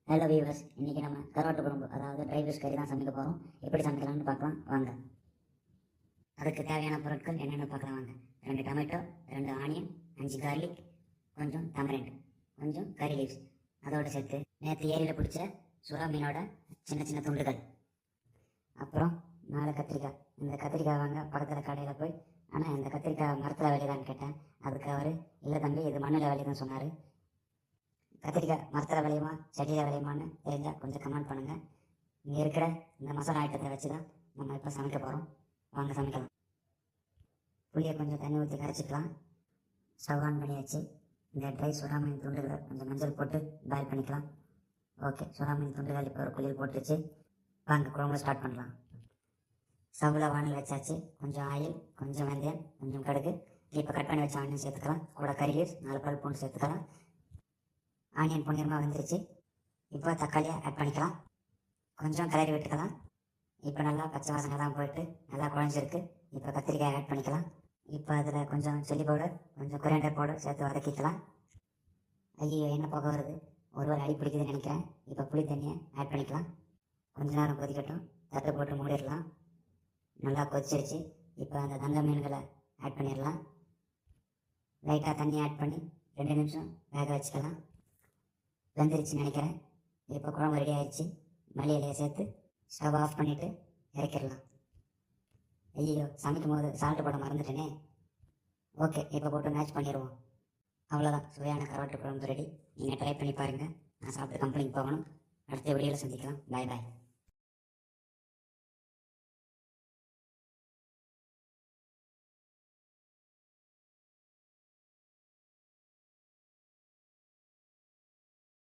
Hello viewers, இன்றைக்கி நம்ம கருவாட்டு குழம்பு அதாவது ட்ரை ஃபிஷ் கறி தான் சமைக்க போகிறோம். எப்படி சமைக்கலாம்னு பார்க்கலாம் வாங்க. அதுக்கு தேவையான பொருட்கள் என்னென்னு பார்க்கலாம் வாங்க. 2 டொமேட்டோ, 2 ஆனியன், 5 கார்லிக், கொஞ்சம் தமரண்ட், கொஞ்சம் கறி லீவ்ஸ், அதோடு சேர்த்து நேற்று ஏரியில் பிடிச்ச சுறா மீனோட சின்ன சின்ன துண்டுகள், அப்புறம் 4 கத்திரிக்காய். இந்த கத்திரிக்காய் வாங்க பக்கத்தில் கடையில் போய், ஆனால் இந்த கத்திரிக்காய் மரத்தில் விளையுதான்னு கேட்டேன். அதுக்கு அவர் இல்லை தம்பி, இது மண்ணில் விளையுதுன்னு சொன்னார். கத்திரிக்காய் மரத்தில் விளையுமா செடியில் விளையுமான்னு தெரிஞ்சால் கொஞ்சம் கமெண்ட் பண்ணுங்கள். இங்கே இருக்கிற இந்த மசாலா ஐட்டத்தை வச்சு தான் நம்ம இப்போ சமைக்க போகிறோம். வாங்க சமைக்கலாம். புளியை கொஞ்சம் தண்ணி ஊற்றி கரைச்சிக்கலாம். ஸ்டவ் ஆன் பண்ணி வச்சு இந்த ட்ரை சுறா மீன் துண்டுகளை கொஞ்சம் மஞ்சள் போட்டு பாயில் பண்ணிக்கலாம். ஓகே, சுறா மீன் துண்டுகள் இப்போ ஒரு குளியல் போட்டுச்சு. வாங்க குழம்பு ஸ்டார்ட் பண்ணலாம். ஸ்டவ்வில் வானல் வச்சாச்சு. கொஞ்சம் ஆயில், கொஞ்சம் வெந்தயம், கொஞ்சம் கடுகு, இப்போ கட் பண்ணி வச்ச ஆனியன் சேர்த்துக்கலாம். கூட கறி லீவ்ஸ் 4 பல் பூண்டு சேர்த்துக்கலாம். ஆனியன் பொன்னிறமாக வந்துருச்சு. இப்போ தக்காளியை ஆட் பண்ணிக்கலாம். கொஞ்சம் கிளறி விட்டுக்கலாம். இப்போ நல்லா பச்சை வாசனைலாம் போயிட்டு நல்லா குழஞ்சிருக்கு. இப்போ கத்திரிக்காய் ஆட் பண்ணிக்கலாம். இப்போ அதில் கொஞ்சம் சில்லி பவுடர், கொஞ்சம் கொரியாண்டர் பவுடர் சேர்த்து வதக்கிக்கலாம். ஐயோ, என்ன போக வருது, ஒருவேளை அடி பிடிக்குதுன்னு நினைக்கிறேன். இப்போ புளி தண்ணியை ஆட் பண்ணிக்கலாம். கொஞ்ச நேரம் கொதிக்கட்டும். தட்டு போட்டு மூடிடலாம். நல்லா கொதிச்சிருச்சு. இப்போ அந்த தங்க மீன்களை ஆட் பண்ணிடலாம். லைட்டாக தண்ணி ஆட் பண்ணி 2 நிமிஷம் வேக வச்சுக்கலாம். வெந்துருச்சுன்னு நினைக்கிறேன். இப்போ குழம்பு ரெடி ஆயிடுச்சு. மல்லி இலையை சேர்த்து ஸ்டவ் ஆஃப் பண்ணிவிட்டு இறக்கிடலாம். ஐயோ, சமைக்கும் போது சால்ட்டு போட மறந்துட்டேனே. ஓகே, இப்போ போட்டு மேட்ச் பண்ணிடுவோம். அவ்வளோதான், சுவையான கருவாட்டு குழம்பு ரெடி. நீங்கள் ட்ரை பண்ணி பாருங்கள். நான் சாப்பிட்டு கம்பெனிக்கு போகணும். அடுத்த வீடியோவில் சந்திக்கலாம். பாய் பாய்.